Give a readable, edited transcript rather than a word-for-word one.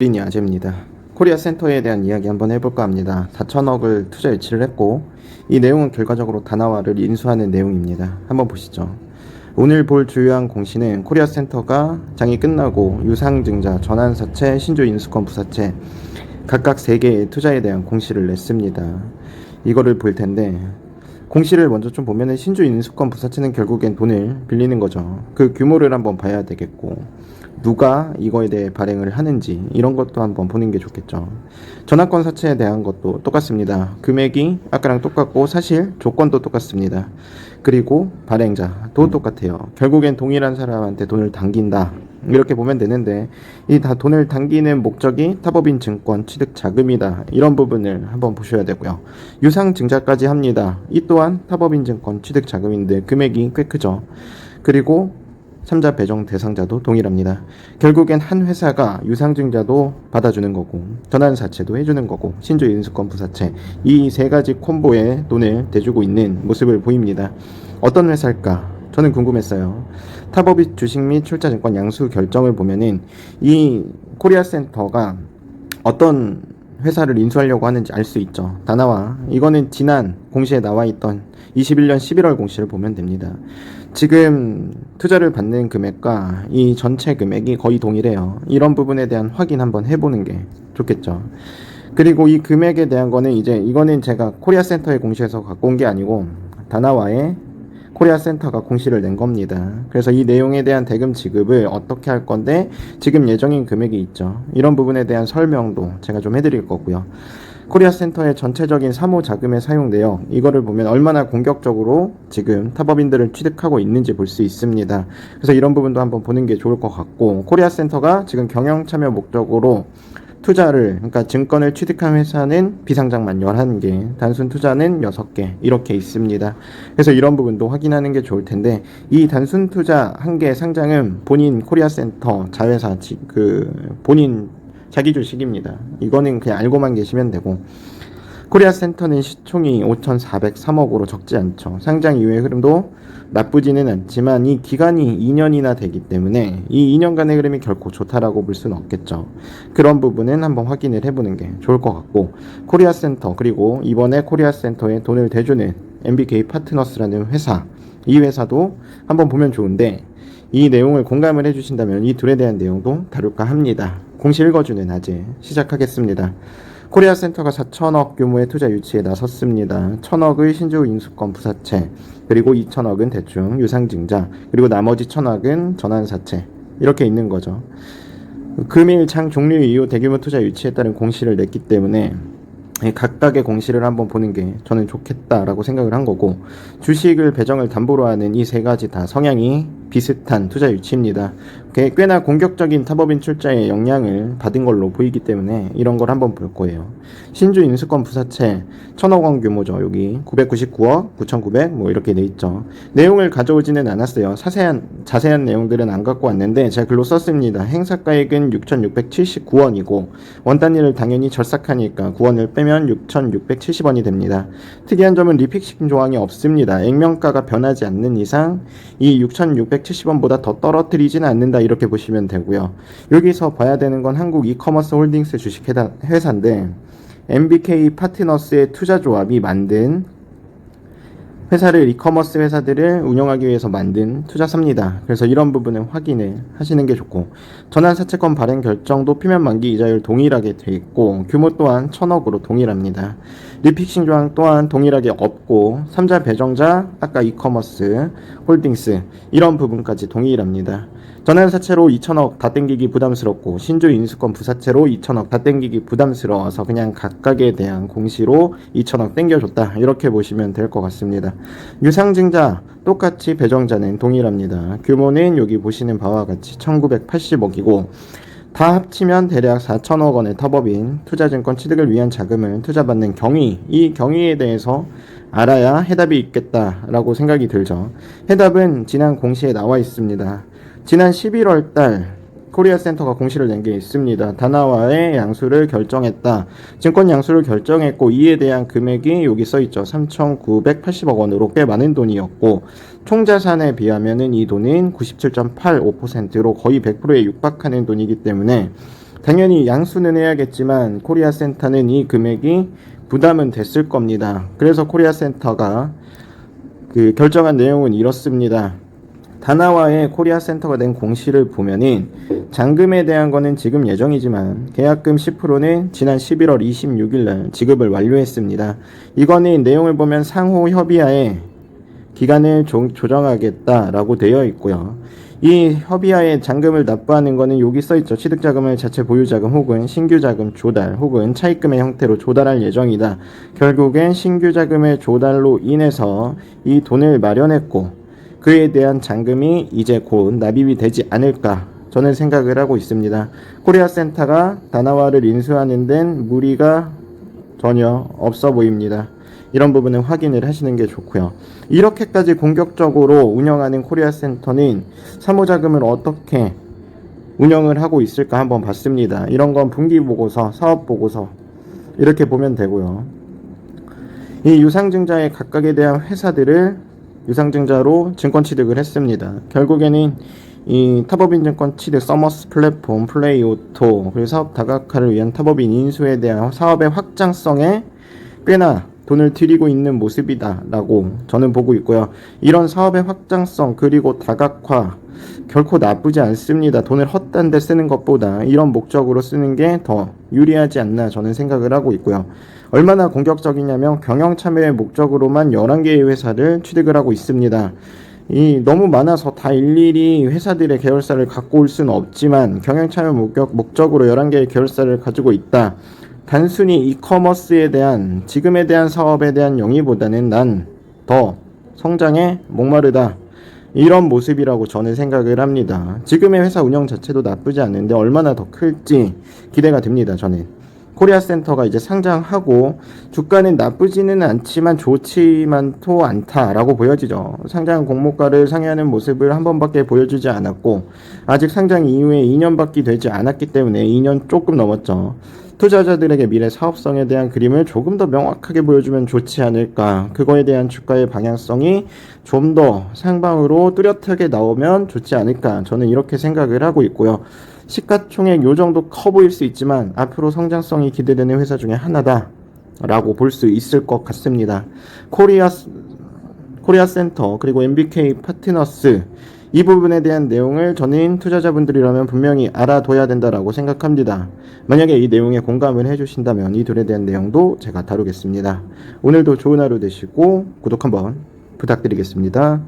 린 야재입니다. 코리아 센터에 대한 이야기 한번 해볼까 합니다. 4천억을 투자 유치를 했고 이 내용은 결과적으로 다나와를 인수하는 내용입니다. 한번 보시죠. 오늘 볼 주요한 공시는 코리아 센터가 장이 끝나고 유상증자, 전환사채, 신주 인수권 부사채 각각 3개의 투자에 대한 공시를 냈습니다. 이거를 볼 텐데 공시를 먼저 좀 보면은 신주 인수권 부사채는 결국엔 돈을 빌리는 거죠. 그 규모를 한번 봐야 되겠고 누가 이거에 대해 발행을 하는지 이런 것도 한번 보는 게 좋겠죠. 전환권 사채에 대한 것도 똑같습니다. 금액이 아까랑 똑같고 사실 조건도 똑같습니다. 그리고 발행자도 똑같아요. 결국엔 동일한 사람한테 돈을 당긴다. 이렇게 보면 되는데 이 다 돈을 당기는 목적이 타법인 증권 취득 자금이다. 이런 부분을 한번 보셔야 되고요. 유상 증자까지 합니다. 이 또한 타법인 증권 취득 자금인데 금액이 꽤 크죠. 그리고 3자 배정 대상자도 동일합니다. 결국엔 한 회사가 유상증자도 받아주는 거고 전환사채도 해주는 거고 신주 인수권 부사채 이 3가지 콤보에 돈을 대주고 있는 모습을 보입니다. 어떤 회사일까? 저는 궁금했어요. 타법인 주식 및 출자증권 양수 결정을 보면은 이 코리아 센터가 어떤 회사를 인수하려고 하는지 알 수 있죠. 다나와 이거는 지난 공시에 나와 있던 21년 11월 공시를 보면 됩니다. 지금 투자를 받는 금액과 이 전체 금액이 거의 동일해요. 이런 부분에 대한 확인 한번 해보는 게 좋겠죠. 그리고 이 금액에 대한 거는 이거는 제가 코리아 센터의 공시에서 갖고 온 게 아니고 다나와의 코리아 센터가 공시를 낸 겁니다. 그래서 이 내용에 대한 대금 지급을 어떻게 할 건데 지금 예정인 금액이 있죠. 이런 부분에 대한 설명도 제가 좀 해드릴 거고요. 코리아 센터의 전체적인 사모 자금의 사용 내역 이거를 보면 얼마나 공격적으로 지금 타법인들을 취득하고 있는지 볼 수 있습니다. 그래서 이런 부분도 한번 보는 게 좋을 것 같고 코리아 센터가 지금 경영 참여 목적으로 투자를 그러니까 증권을 취득한 회사는 비상장만 11개, 단순 투자는 6개 이렇게 있습니다. 그래서 이런 부분도 확인하는 게 좋을 텐데 이 단순 투자 1개 상장은 본인 코리아 센터 자회사 본인 자기 주식입니다. 이거는 그냥 알고만 계시면 되고 코리아 센터는 시총이 5,403억으로 적지 않죠. 상장 이후의 흐름도 나쁘지는 않지만 이 기간이 2년이나 되기 때문에 이 2년간의 흐름이 결코 좋다라고 볼 수는 없겠죠. 그런 부분은 한번 확인을 해보는 게 좋을 것 같고 코리아 센터 그리고 이번에 코리아 센터에 돈을 대주는 MBK 파트너스라는 회사 이 회사도 한번 보면 좋은데 이 내용을 공감을 해주신다면 이 둘에 대한 내용도 다룰까 합니다. 공시 읽어주는 아재 시작하겠습니다. 코리아 센터가 4천억 규모의 투자 유치에 나섰습니다. 1천억의 신주 인수권 부사채, 그리고 2천억은 대충 유상증자, 그리고 나머지 1천억은 전환사채 이렇게 있는 거죠. 금일 장 종료 이후 대규모 투자 유치에 따른 공시를 냈기 때문에 각각의 공시를 한번 보는 게 저는 좋겠다라고 생각을 한 거고 주식을 배정을 담보로 하는 이 3가지 다 성향이 비슷한 투자 유치입니다. 꽤나 공격적인 타법인 출자에 영향을 받은 걸로 보이기 때문에 이런 걸 한번 볼 거예요. 신주 인수권 부사채 1,000억 원 규모죠. 여기 999억, 9,900 뭐 이렇게 돼 있죠. 내용을 가져오지는 않았어요. 자세한 내용들은 안 갖고 왔는데 제가 글로 썼습니다. 행사가액은 6,679원이고 원단위를 당연히 절삭하니까 9원을 빼면 6,670원이 됩니다. 특이한 점은 리픽싱 조항이 없습니다. 액면가가 변하지 않는 이상 이 6,670원보다 더 떨어뜨리지는 않는다 이렇게 보시면 되고요. 여기서 봐야 되는 건 한국 이커머스 홀딩스 주식 회사인데 MBK 파트너스의 투자조합이 만든 회사를 이커머스 회사들을 운영하기 위해서 만든 투자사입니다. 그래서 이런 부분은 확인을 하시는 게 좋고 전환사채권 발행 결정도 표면 만기 이자율 동일하게 돼 있고 규모 또한 1,000억으로 동일합니다. 리픽싱 조항 또한 동일하게 없고 3자 배정자 아까 이커머스 홀딩스 이런 부분까지 동일합니다. 전환사채로 2천억 다 땡기기 부담스럽고 신주 인수권 부사채로 2천억 다 땡기기 부담스러워서 그냥 각각에 대한 공시로 2천억 땡겨줬다 이렇게 보시면 될 것 같습니다. 유상증자 똑같이 배정자는 동일합니다. 규모는 여기 보시는 바와 같이 1980억이고 다 합치면 대략 4천억 원의 타법인 투자증권 취득을 위한 자금을 투자받는 경위 이 경위에 대해서 알아야 해답이 있겠다라고 생각이 들죠. 해답은 지난 공시에 나와 있습니다. 지난 11월 달 코리아 센터가 공시를 낸 게 있습니다. 다나와의 양수를 결정했다. 증권 양수를 결정했고 이에 대한 금액이 여기 써있죠. 3,980억 원으로 꽤 많은 돈이었고 총자산에 비하면은 이 돈은 97.85%로 거의 100%에 육박하는 돈이기 때문에 당연히 양수는 해야겠지만 코리아센터는 이 금액이 부담은 됐을 겁니다. 그래서 코리아센터가 결정한 내용은 이렇습니다. 다나와의 코리아센터가 낸 공시를 보면은 잔금에 대한 거는 지금 예정이지만 계약금 10%는 지난 11월 26일 날 지급을 완료했습니다. 이거는 내용을 보면 상호 협의하에 기간을 조정하겠다라고 되어 있고요. 이 협의하에 잔금을 납부하는 거는 여기 써있죠. 취득자금을 자체 보유자금 혹은 신규자금 조달 혹은 차입금의 형태로 조달할 예정이다. 결국엔 신규자금의 조달로 인해서 이 돈을 마련했고 그에 대한 잔금이 이제 곧 납입이 되지 않을까 저는 생각을 하고 있습니다. 코리아센터가 다나와를 인수하는 데는 무리가 전혀 없어 보입니다. 이런 부분은 확인을 하시는 게 좋고요. 이렇게까지 공격적으로 운영하는 코리아센터는 사무자금을 어떻게 운영을 하고 있을까 한번 봤습니다. 이런 건 분기보고서, 사업보고서 이렇게 보면 되고요. 이 유상증자의 각각에 대한 회사들을 유상증자로 증권 취득을 했습니다. 결국에는 이 탑업인 증권 취득, 서머스 플랫폼, 플레이오토, 그리고 사업 다각화를 위한 탑업인 인수에 대한 사업의 확장성에 꽤나 돈을 들이고 있는 모습이다라고 저는 보고 있고요. 이런 사업의 확장성 그리고 다각화 결코 나쁘지 않습니다. 돈을 헛된 데 쓰는 것보다 이런 목적으로 쓰는 게 더 유리하지 않나 저는 생각을 하고 있고요. 얼마나 공격적이냐면 경영 참여의 목적으로만 11개의 회사를 취득을 하고 있습니다. 너무 많아서 다 일일이 회사들의 계열사를 갖고 올 수는 없지만 경영 참여 목적으로 11개의 계열사를 가지고 있다. 단순히 이커머스에 대한 지금에 대한 사업에 대한 영위보다는 난 더 성장에 목마르다. 이런 모습이라고 저는 생각을 합니다. 지금의 회사 운영 자체도 나쁘지 않은데 얼마나 더 클지 기대가 됩니다. 저는 코리아센터가 이제 상장하고 주가는 나쁘지는 않지만 좋지만도 않다라고 보여지죠. 상장 공모가를 상회하는 모습을 한 번밖에 보여주지 않았고 아직 상장 이후에 2년밖에 되지 않았기 때문에 2년 조금 넘었죠. 투자자들에게 미래 사업성에 대한 그림을 조금 더 명확하게 보여주면 좋지 않을까. 그거에 대한 주가의 방향성이 좀 더 상방으로 뚜렷하게 나오면 좋지 않을까. 저는 이렇게 생각을 하고 있고요. 시가총액 요 정도 커 보일 수 있지만 앞으로 성장성이 기대되는 회사 중에 하나다 라고 볼 수 있을 것 같습니다. 코리아센터 그리고 MBK 파트너스 이 부분에 대한 내용을 저는 투자자분들이라면 분명히 알아둬야 된다라고 생각합니다. 만약에 이 내용에 공감을 해주신다면 이 둘에 대한 내용도 제가 다루겠습니다. 오늘도 좋은 하루 되시고 구독 한번 부탁드리겠습니다.